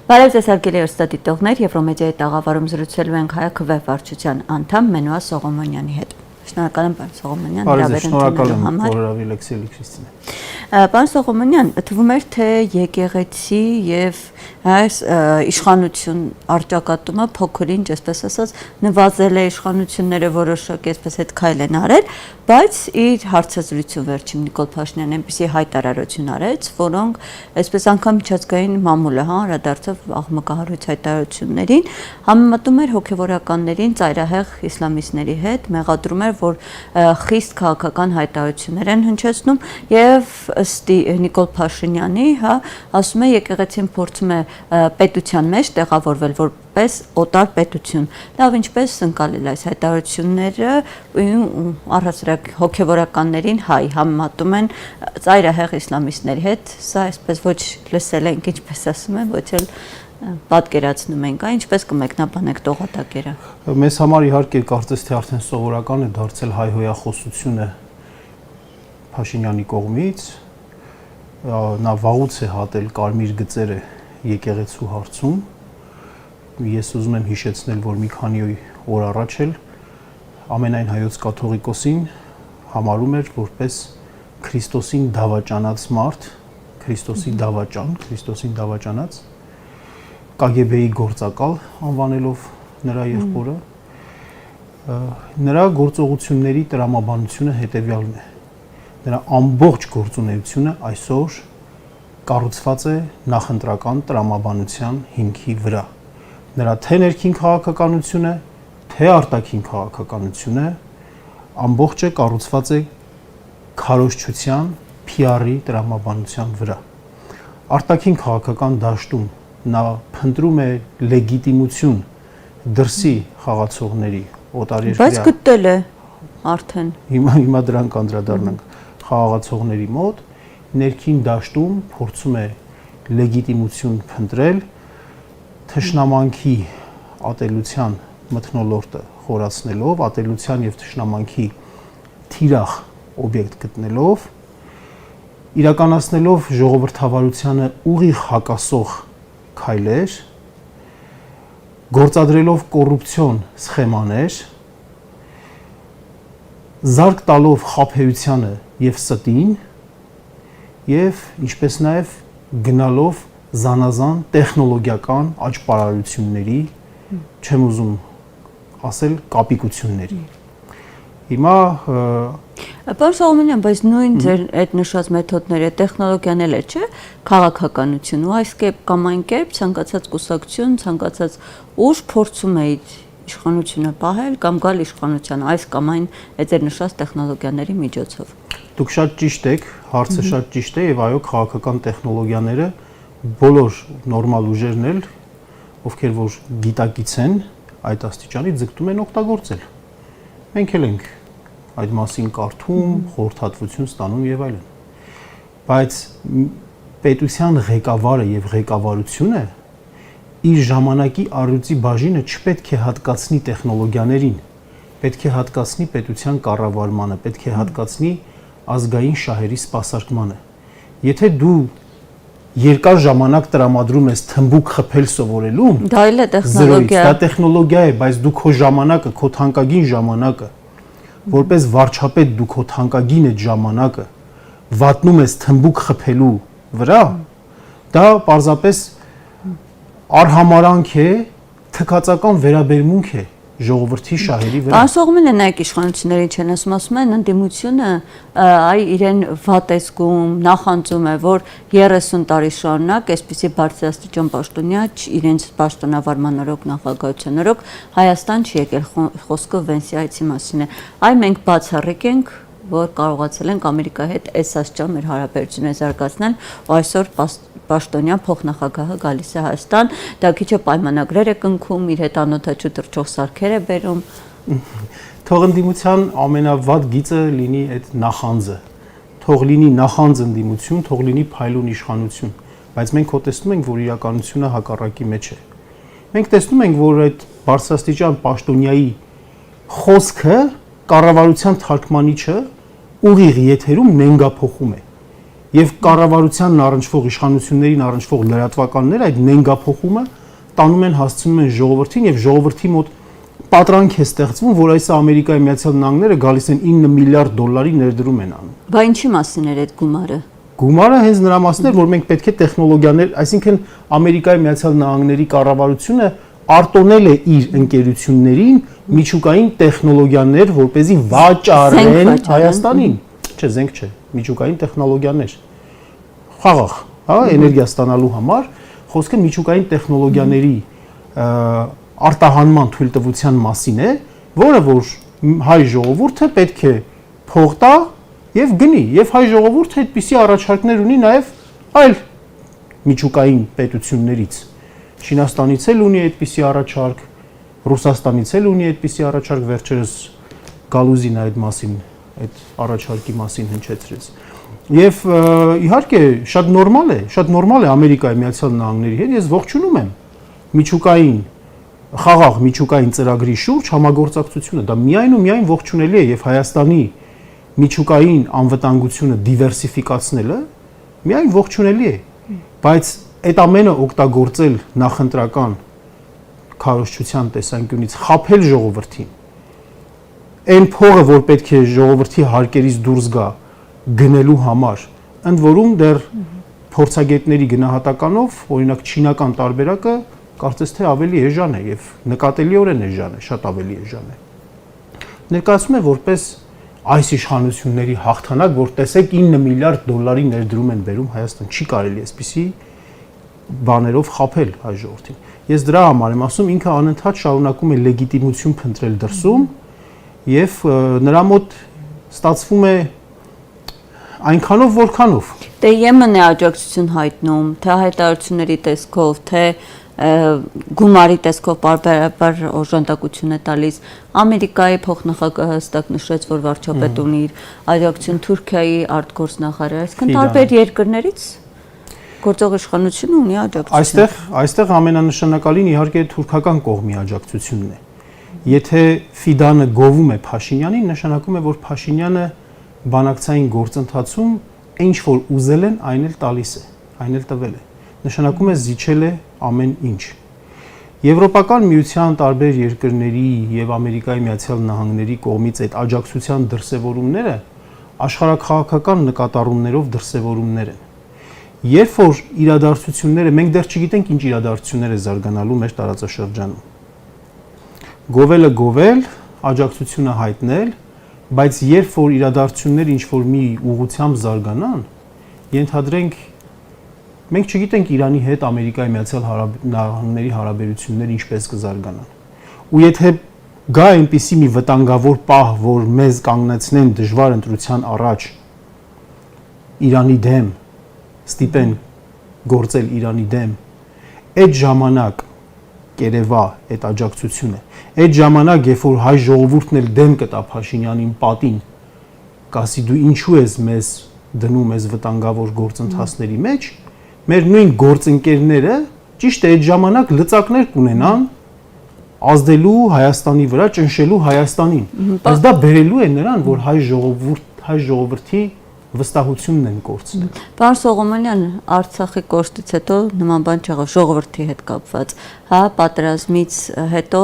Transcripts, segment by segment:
Բարև ձեզ հարգելի հեռուստադիտողներ, Եվրոմեդիայի տաղավարում զրուցելու ենք Հայաքվե վարչության անդամ Մենուա Սողոմոնյանի հետ։ Շնորհակալ եմ, պարոն Սողոմոնյան, հրավեր ընդունելու համար։ Պարոն Սողոմոնյան, թվում էր, թե եկեղեցի եւ իշխանություն առճակատումը փոքրինչ, այսպես ասած, նվազել է իշխանությունները որոշակ այսպես հետ քայլ են արել, բայց իր հարցազրույցում վերջին Նիկոլ Փաշինյանն այնպիսի հայտարարություն արեց, որոնք այսպես անգամ միջազգային մամուլը անդրադարձավ աղմկահարույց հայտարարություններին, համեմատում էր հոգևորականներին ծայրահեղ իսլամիստների հետ, մեղադրում էր, որ խիստ քաղաքական հայտարարություններ են հնչեցնում եւ ըստ Նիկոլ Փաշինյանի, ասում է եկեղեցին փորձում է պետության մեջ տեղավորվել որպես օտար պետություն։ Լավ, ինչպես ընկալել այս հայտարարությունները առհասարակ հոգևորականներին համեմատում են ծայրահեղ իսլամիստների հետ, սա այսպես ոչ լսել ենք, ինչպես ասում են, ոչ էլ պատկերացնում ենք, ինչպես կմեկնաբանեք տողատակերը։ Մեզ համար իհարկե կարծես թե արդեն սովորական է դարձել հայհոյախոսությունը Փաշինյանի կողմից, նա վաղուց է հատել կարմիր գծերը եկեղեցու հարցում։ Ես ուզում եմ հիշեցնել, որ մի քանի օր առաջ էլ ամենայն հայոց կաթողիկոսին համարում էր որպես Քրիստոսին դավաճանած մարդ, Քրիստոսին դավաճանած KGB-ի գործակալ անվանելով նրա եղբորը, նրա գործողությունների տրամաբանությունը հետևյալն է։ Նրա ամբողջ գործունեությունը այսօր կառուցված է նախընտրական տրամաբանության հիմքի վրա։ Նրա թե ներքին քաղաքականությունը, թե արտաքին քաղաքականությունը ամբողջը կառուցված է քարոզչության, PR-ի տրամաբանության վրա։ Արտաքին քաղաքական դաշտում նա փնտրում է լեգիտիմություն դրսի խաղացողների օտարերկրյա։ Բայց գտել է արդեն։ Հիմա դրան կանդրադառնանք խաղացողների մոտ, ներքին դաշտում փորձում է լեգիտիմություն փնտրել թշնամանքի ատելության մթնոլորտը խորացնելով, ատելության եւ թշնամանքի թիրախ օբյեկտ գտնելով, իրականացնելով ժողովրդավարությանը ուղիղ հակասող քայլեր, գործադրելով կոռուպցիոն սխեմաներ, զարկ տալով խաբեությանը եւ ստին եւ ինչպես նաեւ գնալով զանազան տեխնոլոգիական աճպարարությունների, չեմ ուզում ասել կապիկությունների։ Հիմա Պարոն Սողոմոնյան, բայց նույն ձեր այդ նշած մեթոդները, տեխնոլոգիան էլ է, չէ՞, քաղաքականություն, ու այս կերպ կամ այն կերպ ցանկացած կուսակցություն, ցանկացած ուժ փորձում է իր իշխանությունը պահել կամ գալ իշխանության այս կամ այն ձեր նշած տեխնոլոգիաների միջոցով։ Դուք շատ ճիշտ եք, հարցը շատ ճիշտ է եւ այո, քաղաքական տեխնոլոգիաները բոլոր նորմալ ուժերն էլ, ովքեր որ գիտակից են այդ աստիճանի ձգտում են օգտագործել։ Մենք էլ ենք այդ մասին կարդում, խորհրդատվություն ստանում եւ այլն։ Բայց պետության ղեկավարը եւ ղեկավարությունը իր ժամանակի առյուծի բաժինը չպետք է հատկացնի տեխնոլոգիաներին, պետք է հատկացնի պետության կառավարմանը, պետք է հատկացնի ազգային շահերի սպասարկմանը։ Եթե դու երկար ժամանակ տրամադրում ես թմբուկ խփել սովորելուն, դա էլ է տեխնոլոգիա։ Դա տեխնոլոգիա է, բայց դու քո ժամանակը, քո թանկագին ժամանակը որպես վարչապետ դու քո թանկագին այդ ժամանակը վատնում ես թմբուկ խփելու վրա, դա պարզապես արհամարանք է, թքածական վերաբերմունք է ժողովրդի շահերի վրա։ Պարոն Սողոմոնյան, նայեք իշխանություններին չեն ասում են ընդդիմությունը իրեն վատ է զգում, նախանձում է, որ 30 տարի շարունակ այսպիսի բարձրաստիճան պաշտոնյա իրենց պաշտոնավարման օրոք նախագահության օրոք Հայաստան չի եկել, խոսքը Վենսի այցի մասին է։ Այ մենք բացառիկ ենք, որ կարողացել ենք Ամերիկայի հետ այս աստիճան մեր հարաբերությունները զարգացնել, ու այսօր պաշտոնյա փոխնախագահը գալիս է Հայաստան, դա քիչ է պայմանագրեր է կնքում, իր հետ անօթաչու թռչող սարքեր է բերում։ Թող ընդդիմության ամենավատ գիծը լինի այդ նախանձը։ Թող լինի նախանձ ընդդիմություն, թող լինի փայլուն իշխանություն, բայց մենք հո տեսնում ենք, որ իրականությունը հակառակի մեջ է։ Մենք տեսնում ենք, որ այդ բարձրաստիճան պաշտոնյայի խոսքը կառավարության թարգմանիչը ուղիղ եթերում նենգափոխում է։ եւ կառավարությանն առնչվող իշխանություններին առնչվող լրատվականները այդ նենգափոխումը տանում են հասցնում են ժողովրդին եւ ժողովրդի մոտ պատրանք է ստեղծվում, որ այս Ամերիկայի Միացյալ Նահանգները գալիս են 9 միլիարդ դոլարի ներդրում են անում։ Բա ինչի մասին էր այդ գումարը։ Գումարը հենց նրա մասն էր, որ մենք պետք է տեխնոլոգիաներ, այսինքն Ամերիկայի Միացյալ Նահանգների կառավարությունը արտոնել է իր ընկերություններին միջուկային տեխնոլոգիաներ, որպեսզի վաճառեն Հայաստանին։ Չէ, զենք չէ, միջուկային տեխնոլոգիաներ։ Խաղաղ, հա, էներգիա ստանալու համար խոսքը միջուկային տեխնոլոգիաների արտահանման թույլտվության մասին է, որը որ հայ ժողովուրդը պետք է փող տա եւ գնի, եւ հայ ժողովուրդը այդպիսի առաջարկներ ունի նաեւ այլ միջուկային պետություններից։ Չինաստանից էլ ունի այդպիսի առաջարկ, Ռուսաստանից էլ ունի այդպիսի առաջարկ, վերջերս Գալուզին այդ մասին, այդ առաջարկի մասին հնչեցրեց։ Եվ իհարկե շատ նորմալ է Ամերիկայի Միացյալ Նահանգների հետ, ես ողջունում եմ միջուկային խաղաղ միջուկային ծրագրի շուրջ համագործակցությունը, դա միայն ու միայն ողջունելի է եւ Հայաստանի միջուկային անվտանգությունը դիվերսիֆիկացնելը միայն ողջունելի է, բայց այդ ամենը օգտագործել նախընտրական քարոզչության տեսանկյունից խաբել ժողովրդին, այն փողը, որ պետք է ժողովրդի հարկերից դուրս գա գնելու համար, ընդ որում դեռ փորձագետների գնահատականով, օրինակ չինական տարբերակը կարծես թե ավելի էժան է եւ նկատելիորեն էժան է, շատ ավելի էժան է։ Ներկայացում է որպես այս իշխանությունների հաղթանակ, որ տեսեք 9 միլիարդ դոլարի ներդրում են բերում Հայաստան, չի կարելի այսպիսի բաներով խաբել հայ ժողովրդին։ Ես դրա համար եմ ասում, ինքը անընդհատ շարունակում է լեգիտիմություն փնտրել դրսում եւ նրա մոտ ստացվում է այնքանով որքանով։ Դե Եմենը աջակցություն հայտնում, թե հայտարարությունների տեսքով, թե գումարի տեսքով բարբերաբար օժանդակություն է տալիս։ Ամերիկայի փոխնախագահը հստակ նշեց, որ վարչապետ ունի իր աջակցություն Թուրքիայի արտգործնախարարը, այսինքն տարբեր երկրներից գործող իշխանությունը ունի աջակցություն։ Այստեղ ամենանշանակալին իհարկե թուրքական կողմի աջակցությունն է։ Եթե Ֆիդանը գովում է Փաշինյանին, նշանակում է, որ Փաշինյանը բանակցային գործընթացում ինչ որ ուզել են, այն էլ տալիս է, այն էլ տվել է։ Նշանակում է զիջել է ամեն ինչ։ Եվրոպական միության տարբեր երկրների եւ Ամերիկայի Միացյալ Նահանգների կողմից այդ աջակցության դրսևորումները աշխարհաքաղաքական նկատառումներով դրսևորումներ են։ Երբ որ իրադարձությունները, մենք դեռ չգիտենք ինչ իրադարձություններ է զարգանալու մեր տարածաշրջանում։ Գովել, աջակցությունը հայտնել, բայց երբ որ իրադարձությունները ինչ որ մի ուղղությամբ զարգանան, ենթադրենք մենք չգիտենք Իրանի հետ Ամերիկայի Միացյալ Նահանգների հարաբերությունները ինչպես կզարգանան։ Ու եթե գա այնպիսի մի վտանգավոր պահ, որ մեզ կանգնեցնեն դժվար ընտրության առաջ Իրանի դեմ, ստիպեն գործել Իրանի դեմ, այդ ժամանակ կերևա այդ աջակցությունը։ Այդ ժամանակ, երբ որ հայ ժողովուրդն էլ դեմ կտա Փաշինյանին պատին, կասի դու ինչու ես մեզ դնում ես վտանգավոր գործընթացների մեջ, մեր նույն գործընկերները ճիշտ է այդ ժամանակ լծակներ կունենան ազդելու Հայաստանի վրա, ճնշելու Հայաստանին։ Բայց դա բերելու է նրան, որ հայ ժողովրդի վստահությունն են կորցնել։ Պարոն Սողոմոնյան, Արցախի կորստից հետո նման բան չեղավ ժողովրդի հետ կապված, հա, պատերազմից հետո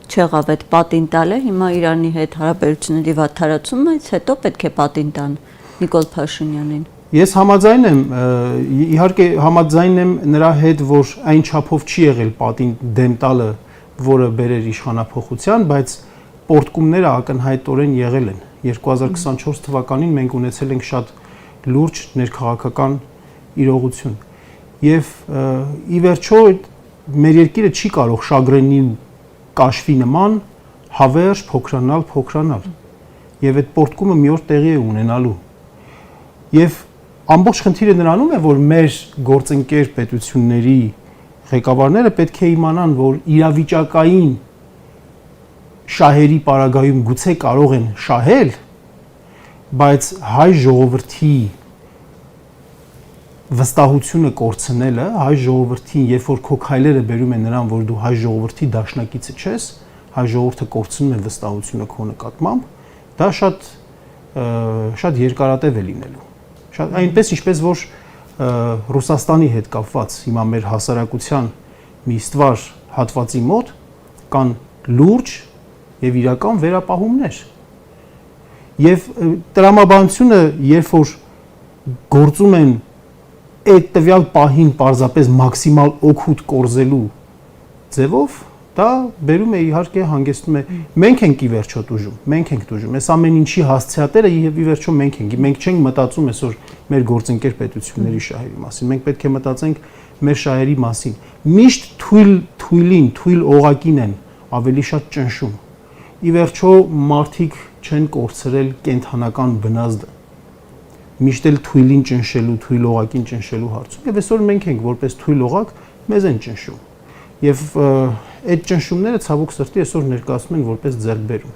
չեղավ այդ պատին տալը, հիմա Իրանի հետ հարաբերությունների վատթարացումից հետո պետք է պատին տան Նիկոլ Փաշինյանին։ Ես համաձայն եմ, իհարկե համաձայն եմ նրա հետ, որ այն չափով չի եղել պատին դեմ տալը, որը բերեր իշխանափոխության, բայց պորտկումները ակնհայտորեն եղել են։ 2024 թվականին մենք ունեցել ենք շատ լուրջ ներքաղաքական իրողություն։ Եվ ի վերջո մեր երկիրը չի կարող շագրենի կաշվի նման հավերժ փոքրանալ։ Եվ այդ պորտկումը մի օր տեղի է ունենալու։ Եվ ամբողջ խնդիրը նրանում է, որ մեր գործընկեր պետությունների ղեկավարները պետք է իմանան, որ իրավիճակային շահերի պարագայում գուցե կարող են շահել, բայց հայ ժողովրդի վստահությունը կորցնելը, հայ ժողովրդին, երբ որ քո քայլերը բերում են նրան, որ դու հայ ժողովրդի դաշնակիցը չես, հայ ժողովուրդը կորցնում է վստահությունը քո նկատմամբ, դա շատ երկարատև է լինելու, Շատ այնպես ինչպես որ Ռուսաստանի հետ կապված հիմա մեր հասարակության մի ստվար հատվածի մոտ կան լուրջ եւ իրական վերապահումներ։ Եվ տրամաբանությունը, երբ որ գործում են այդ տվյալ պահին պարզապես մաքսիմալ օգուտ կորզելու ձևով, դա բերում է իհարկե հանգեցնում է մենք ենք ի վերջո տուժում, մենք ենք տուժում։ Այս ամեն ինչի հասցեատերը եւ ի վերջո մենք ենք։ Մենք չենք մտածում այսօր մեր գործընկեր պետությունների շահերի մասին։ Մենք պետք է մտածենք մեր շահերի մասին։ Միշտ թույլ օղակին են ավելի շատ ճնշում։ Ի վերջո մարդիկ չեն կորցրել կենթանական բնազդը։ Միշտ էլ թույլին ճնշելու, թույլ օղակին ճնշելու հարցում։ Եվ այսօր մենք ենք որպես թույլ օղակ մեզ են ճնշում։ Եվ այդ ճնշումները ցավոք սրտի այսօր ներկայացնում են որպես ձեռքբերում։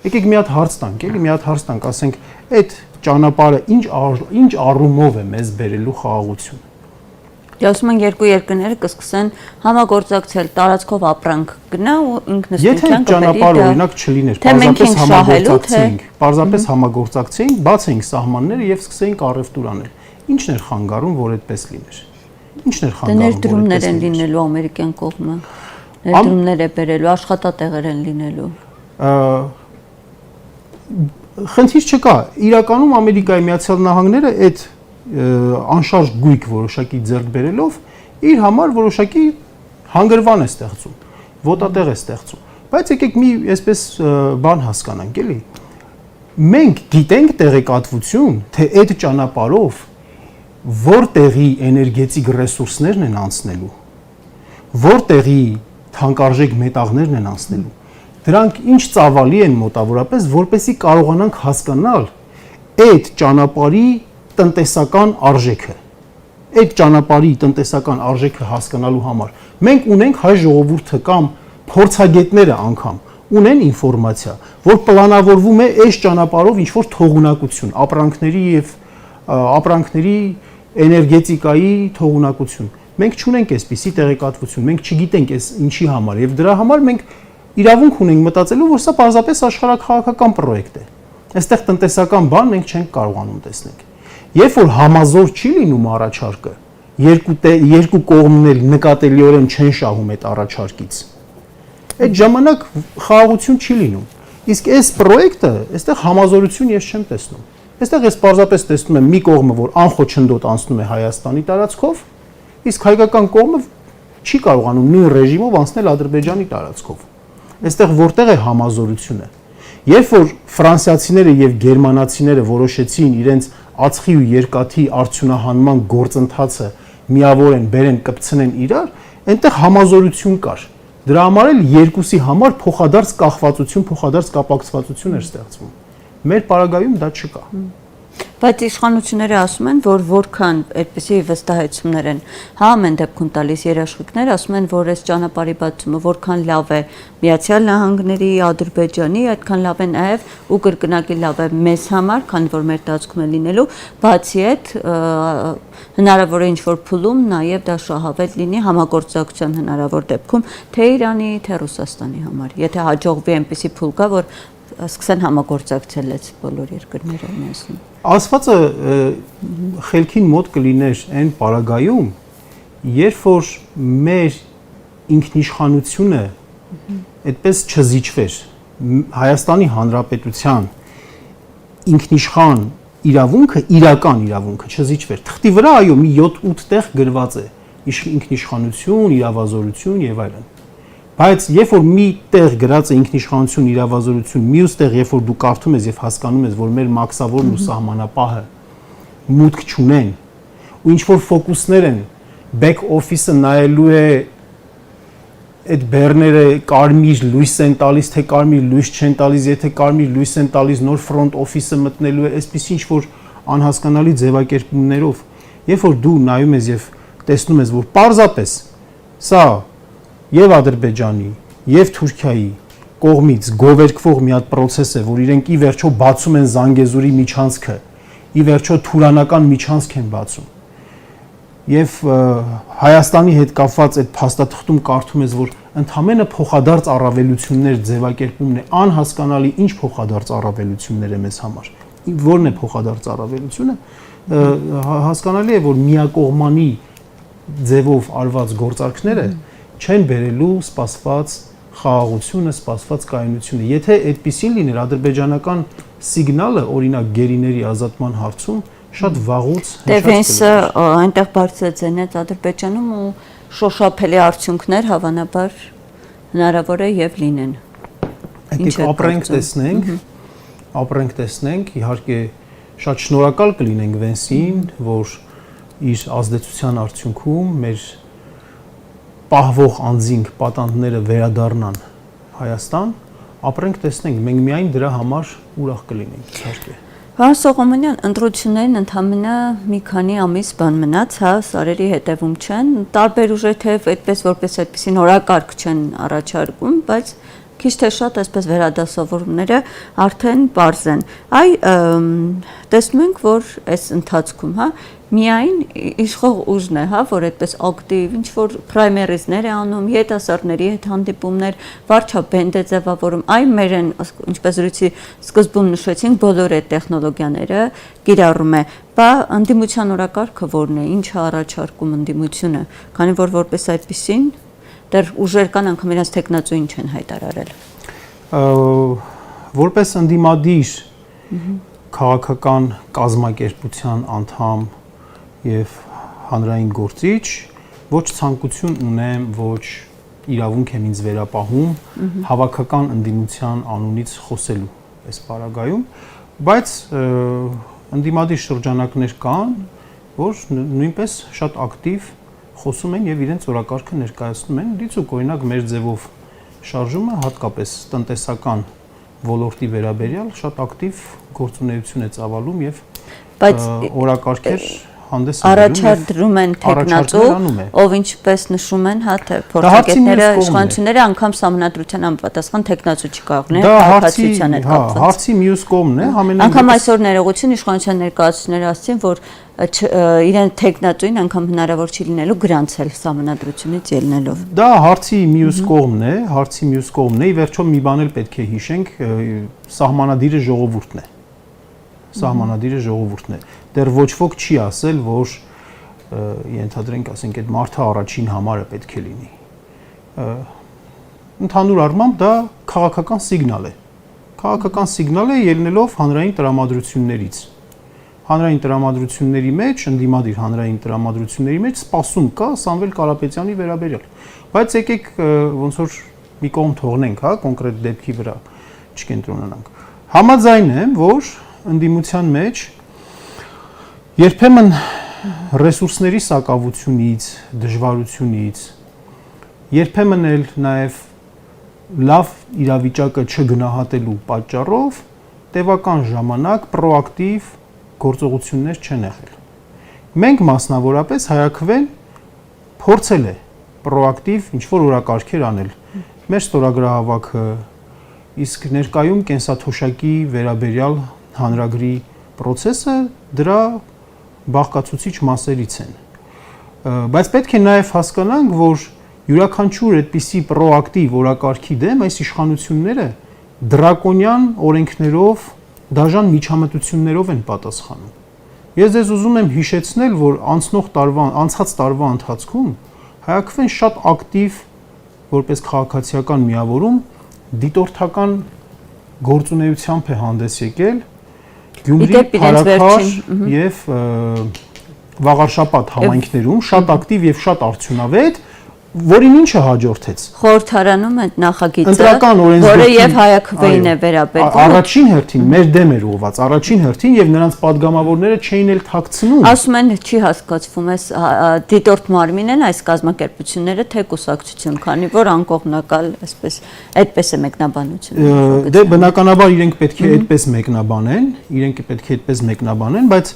Եկեք մի հատ հարց տանք, էլի մի հատ հարց տանք, ասենք, այդ ճանապարհը ինչ առումով է մեզ բերելու խաղաղություն։ Ասում են երկու երկրները կսկսեն համագործակցել, տարածքով ապրանք գնա ու ինքնըստինքյան ճանապարհը օրինակ չլիներ, պարզապես համագործակցեինք, բացեինք սահմանները եւ սկսեինք առևտուր անել։ Ինչն էր խանգարում, որ այդպես լիներ։ Ինչն էր խանգարում։ Ներդրումներ են լինելու ամերիկյան կողմը։ Ներդրումներ է բերելու, աշխատատեղեր են լինելու։ Խնդիր չկա։ Իրականում Ամերիկայի Միացյալ Նահանգները այդ անշարժ գույք որոշակի ձեռք բերելով իր համար որոշակի հանգրվան է ստեղծում, ոտատեղ է ստեղծում։ Բայց եկեք մի այսպես բան հասկանանք, էլի։ Մենք գիտենք տեղեկատվություն, թե այդ ճանապարհով որտեղի էներգետիկ ռեսուրսներն են անցնելու, որտեղի թանկարժեք մետաղներն են անցնելու։ Դրանք ինչ ծավալի են մոտավորապես, որպեսզի կարողանանք հասկանալ այդ ճանապարհի տնտեսական արժեքը։ Այդ ճանապարհի տնտեսական արժեքը հասկանալու համար մենք ունենք հայ ժողովուրդը կամ փորձագետները անգամ ունեն ինֆորմացիա, որ պլանավորվում է այս ճանապարհով ինչ-որ թողունակություն, ապրանքների էներգետիկայի թողունակություն։ Մենք չունենք այսպիսի տեղեկատվություն, մենք չգիտենք այս ինչի համար եւ դրա համար մենք իրավունք ունենք մտածելու, որ սա պարզապես աշխարհաքաղաքական պրոյեկտ է։ Այստեղ տնտեսական բան մենք չենք կարողանում տեսնել։ Երբ որ համազոր չի լինում առաջարկը, երկու կողմն էլ նկատելիորեն չեն շահում այդ առաջարկից, այդ ժամանակ խաղաղություն չի լինում։ Իսկ այս պրոյեկտը, այստեղ համազորություն ես չեմ տեսնում։ Այստեղ ես պարզապես տեսնում եմ մի կողմը, որ անխոչնդոտ անցնում է Հայաստանի տարածքով, իսկ հայկական կողմը չի կարողանում նույն ռեժիմով անցնել Ադրբեջանի տարածքով։ Այստեղ որտեղ է համազորությունը։ Երբ որ ֆրանսիացիները եւ գերմանացիները որոշեցին իրենց ածխի ու երկաթի արդյունահանման գործընթացը միավորեն, բերեն, կպցնեն իրար, այնտեղ համազորություն կար։ Դրա համար էլ երկուսի համար փոխադարձ կախվածություն, փոխադարձ կապակցվածություն էր ստեղծվում։ Մեր պարագայում դա չկա։ Բայց իշխանությունները ասում են, որ որքան այդպիսի վստահեցումներ են ամեն դեպքում տալիս երաշխիքներ, ասում են, որ այս ճանապարհի բացումը որքան լավ է Միացյալ Նահանգների, Ադրբեջանի, այդքան լավ է նաև ու կրկնակի լավ է մեզ համար, քանի որ մեր տարածքում է լինելու, բացի այդ հնարավոր է ինչ-որ փուլում նաև դա շահավետ լինի համագործակցության հնարավոր դեպքում թե Իրանի, թե Ռուսաստանի համար։ Եթե հաջողվի այնպիսի փուլ կա, որ սկսեն համագործակցել այս բոլոր երկրները միասին։ Ասվածը խելքին մոտ կլիներ այն պարագայում, երբ որ մեր ինքնիշխանությունը այդպես չզիջվեր, Հայաստանի Հանրապետության ինքնիշխան իրավունքը, իրական իրավունքը չզիջվեր։ Թղթի վրա այո մի 7-8 տեղ գրված է ինքնիշխանություն, իրավազորություն եւ այլն։ Բայց երբ որ մի տեղ գրած է ինքնիշխանություն, իրավազորություն, մյուս տեղ երբ որ դու կարդում ես եւ հասկանում ես, որ մեր մաքսավորն ու սահմանապահը մուտք չունեն, ու ինչ որ ֆոկուսներ են, back office-ը նայելու է այդ բեռները կարմիր լույս են տալիս, թե կարմիր լույս չեն տալիս, եթե կարմիր լույս են տալիս, նոր front office-ը մտնելու է, այսպիսի ինչ որ անհասկանալի ձևակերպումներով, երբ որ դու նայում ես եւ տեսնում ես, որ պարզապես սա եւ Ադրբեջանի, եւ Թուրքիայի կողմից գովերգվող մի հատ process է, որ իրենք ի վերջո բացում են Զանգեզուրի միջանցքը, ի վերջո թուրանական միջանցք են բացում։ Եվ Հայաստանի հետ կապված այդ փաստաթղթում կարդում ես, որ ընդհանրապես փոխադարձ առավելություններ ձևակերպումն է, անհասկանալի ինչ փոխադարձ առավելություններ է մեզ համար։ Որն է փոխադարձ առավելությունը, հասկանալի է, որ միակողմանի ձևով արված գործարքները չեն բերելու սպասված խաղաղությունը, սպասված կայունությունը։ Եթե այդպեսին լիներ, ադրբեջանական սիգնալը, օրինակ գերիների ազատման հարցում շատ վաղուց Դեվենսը այնտեղ բարձրացնեց Ադրբեջանում ու շոշափելի արդյունքներ հավանաբար հնարավոր է եւ լինեն։ Այդտեղ ապրենք տեսնենք, իհարկե շատ շնորհակալ կլինենք Վենսին, որ իր ազդեցության արդյունքում մեր պահվող անձինք պատանդները վերադառնան Հայաստան, ապրենք տեսնենք, մենք միայն դրա համար ուրախ կլինենք, իհարկե։ Պարոն Սողոմոնյան, ընտրություններին ընդամենը մի քանի ամիս բան մնաց, հա, սարերի հետևում չեն, տարբեր ուժեր թեև այդպես որպես այդպեսին օրակարգ չեն առաջարկում, բայց քիչ թե շատ այսպես վերադասավորումները արդեն པարզ են։ Տեսնում ենք, որ այս ընթացքում, հա, միայն իշխող ուժն է, հա, որ այդպես ակտիվ, ինչ որ պրայմերիզներ է անում, երիտասարդների հետ հանդիպումներ, վարչապետ է ձևավորում, մեր են, ինչպես զրույցի սկզբում նշեցինք, բոլոր այդ տեխնոլոգիաները կիրառում է։ Բա ընդդիմության օրակարգը որն է, ինչ է առաջարկում ընդդիմությունը, քանի որ որպես այդպեսին դեռ ուժեր կան անգամ իրենց տեխնացուին չեն հայտարարել։ Որպես ընդդիմադիր քաղաքական կազմակերպության անդամ եւ հանրային գործիչ ոչ ցանկություն ունեմ, ոչ իրավունք եմ ինձ վերապահում հավաքական ընդդիմության անունից խոսելու այս պարագայում, բայց ընդդիմադիր շրջանակներ կան, որ նույնպես շատ ակտիվ խոսում են եւ իրենց օրակարգը ներկայացնում են, դիցուք օրինակ մեր ձևով շարժումը հատկապես տնտեսական ոլորտի վերաբերյալ շատ ակտիվ գործունեություն է ծավալում եւ օրակարգեր հանդես առաջադրում են տեխնացու, ով ինչպես նշում են, հա, թե փորձագետները, իշխանությունները անգամ սահմանադրության անպատասխան տեխնացու չկարողն են հարցության հետ կապված։ Հարցի մյուս կողմն է, անգամ այսօր ներողություն իշխանության ներկայացուցիչները ասացին, որ իրեն տեխնացուին անգամ հնարավոր չի լինելու գրանցել սահմանադրությունից ելնելով։ Դա հարցի մյուս կողմն է, հարցի մյուս կողմն է, ի վերջո մի բան էլ պետք է հիշենք, սահմանադիրը ժողովուրդն է։ Սահմանադիրը ժողովուրդն է։ Դեռ ոչ ոք չի ասել, որ ենթադրենք, ասենք, այդ մարդը առաջին համարը պետք է լինի։ Ընդհանուր առմամբ դա քաղաքական սիգնալ է։ Քաղաքական սիգնալ է ելնելով հանրային տրամադրություններից։ Հանրային տրամադրությունների մեջ, ընդդիմադիր հանրային տրամադրությունների մեջ սպասում կա Սամվել Կարապետյանի վերաբերյալ։ Բայց եկեք ոնց որ մի կողմ թողնենք, հա, կոնկրետ դեպքի վրա չկենտրոնանանք։ Համաձայն եմ, որ ընդդիմության մեջ երբեմն ռեսուրսների սակավությունից, դժվարությունից, երբեմն էլ նաև լավ իրավիճակը չգնահատելու պատճառով տևական ժամանակ պրոակտիվ գործողություններ չեն եղել։ Մենք մասնավորապես Հայաքվեն փորձել է պրոակտիվ ինչ-որ օրակարգեր անել։ Մեր ստորագրահավաքը, իսկ ներկայում կենսաթոշակի վերաբերյալ հանրագրի process-ը դրա բաղկացուցիչ մասերից են։ Բայց պետք է նաև հասկանանք, որ յուրաքանչյուր այդպիսի պրոակտիվ օրակարգի դեմ այս իշխանությունները դրակոնյան օրենքներով, դաժան միջամտություններով են պատասխանում։ Ես ձեզ ուզում եմ հիշեցնել, որ անցած տարվա ընթացքում Հայաքվեն շատ ակտիվ որպես քաղաքացիական միավորում դիտորդական գործունեությամբ է հանդես եկել Գյումրի, Փարաքար եւ Վաղարշապատ համայնքներում շատ ակտիվ եւ շատ արդյունավետ, որին ինչը հաջորդեց։ Խորհրդարանում այդ նախագիծը, որը եւ Հայաքվեին է վերաբերվում։ Առաջին հերթին մեր դեմ էր ուղված, առաջին հերթին եւ նրանց падգամավորները չէին էլ թաքցնում։ Ասում են չի հասկացվում այս դիտորդ մարմին են այս կազմակերպությունները թե կուսակցություն, քանի որ անկողմնակալ այսպես այդպես է մեկնաբանությունը։ Դե բնականաբար իրենք պետք է այդպես մեկնաբանեն, բայց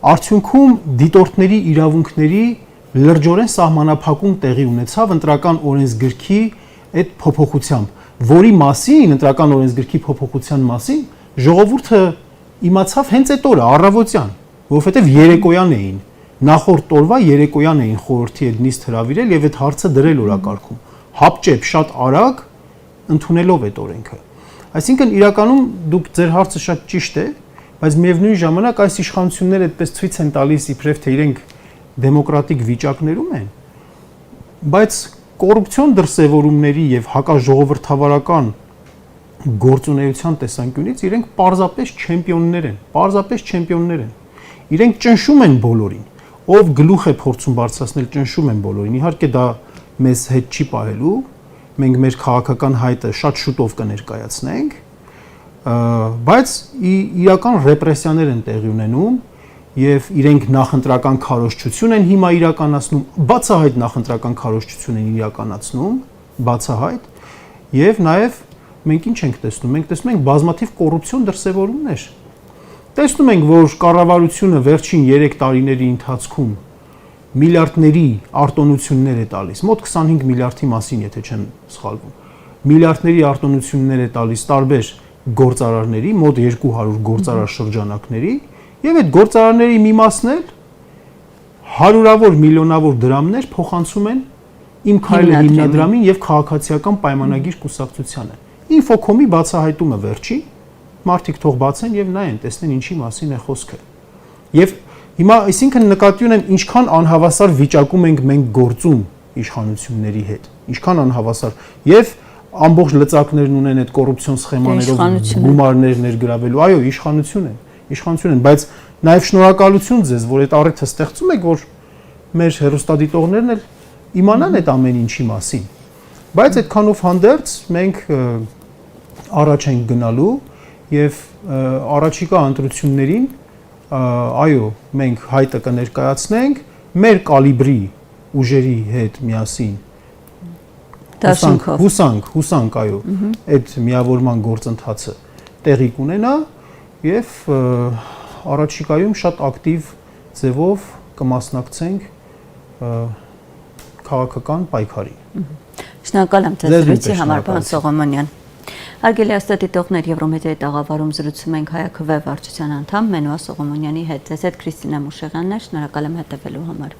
արդյունքում դիտորդների իրավունքների լրջորեն սահմանափակում տեղի ունեցավ ընտրական օրենսգրքի այդ փոփոխությամբ, որի մասին, ընտրական օրենսգրքի փոփոխության մասին ժողովուրդը իմացավ հենց այդ օրը, առավոտյան, որովհետև երեկոյան էին, նախորդ օրվա երեկոյան էին խորհրդի այդ նիստ հրավիրել եւ այդ հարցը դրել օրակարգում, հապճեպ շատ արագ ընդունելով այդ օրենքը։ Այսինքն իրականում դուք ձեր հարցը շատ ճիշտ է, բայց միևնույն ժամանակ այս իշխանությունները այդպես ցույց են տալիս իբրև թե իրենք դեմոկրատիկ վիճակներում են, բայց կոռուպցիոն դրսևորումների եւ հակաժողովրդավարական գործունեության տեսանկյունից իրենք պարզապես չեմպիոններ են, իրենք ճնշում են բոլորին, ով գլուխ է փորձում բարձրացնել, ճնշում են բոլորին, իհարկե դա մեզ հետ չի պահելու, մենք մեր քաղաքական հայտը շատ շուտով կներկայացնենք, բայց իրական ռեպրեսիաներ են տեղի ունենում եւ իրենք նախընտրական քարոզչություն են հիմա իրականացնում, բացահայտ նախընտրական քարոզչություն են իրականացնում, բացահայտ եւ նաեւ մենք ինչ ենք տեսնում, մենք տեսնում ենք բազմաթիվ կոռուպցիոն դրսևորումներ։ Տեսնում ենք, որ կառավարությունը վերջին 3 տարիների ընթացքում միլիարդների արտոնություններ է տալիս, մոտ 25 միլիարդի մասին, եթե չեմ սխալվում։ Միլիարդների արտոնություններ է տալիս տարբեր գործարարների, մոտ 200 գործարար շրջանակների, եւ այդ գործարարների մի մասն էլ հարյուրավոր միլիոնավոր դրամներ փոխանցում են Իմ քայլը հիմնադրամին եւ քաղաքացիական պայմանագիր կուսակցությանը։ Ինֆոկոմի բացահայտումը վերջին մարդիկ թող բացեն եւ նայեն, տեսնեն ինչի մասին է խոսքը։ Եվ հիմա այսինքն նկատի ունեմ ինչքան անհավասար վիճակում ենք մենք գործում իշխանությունների հետ, ինչքան անհավասար եւ ամբողջ լծակներն ունեն այդ կոռուպցիոն սխեմաներով գումարներ ներգրավելու, այո, իշխանություն են, բայց նաեւ շնորհակալություն ձեզ, որ այդ առիթը ստեղծում եք, որ մեր հերոստատիտողներն էլ իմանան այդ ամեն ինչի մասին։ Բայց այդքանով հանդերձ մենք առաջ ենք գնալու եւ առաջիկա ընտրություններին այո, մենք հայտը կներկայացնենք մեր կալիբրի ուժերի հետ միասին հուսանք, այո, այդ միավորման գործընթացը տեղի կունենա եւ առաջիկայում շատ ակտիվ ձևով կմասնակցենք քաղաքական պայքարին։ Շնորհակալ եմ ձեզ զրույցի համար, պարոն Սողոմոնյան։ Հարգելի աստղադիտողներ, Եվրոմեդիայի տաղավարում զրուցում ենք հայաքվե վարչության անդամ Մենուա Սողոմոնյանի հետ։ Ձեզ հետ Քրիստինա Մուշեղյանն է, շնորհակալ եմ հետևելու համար։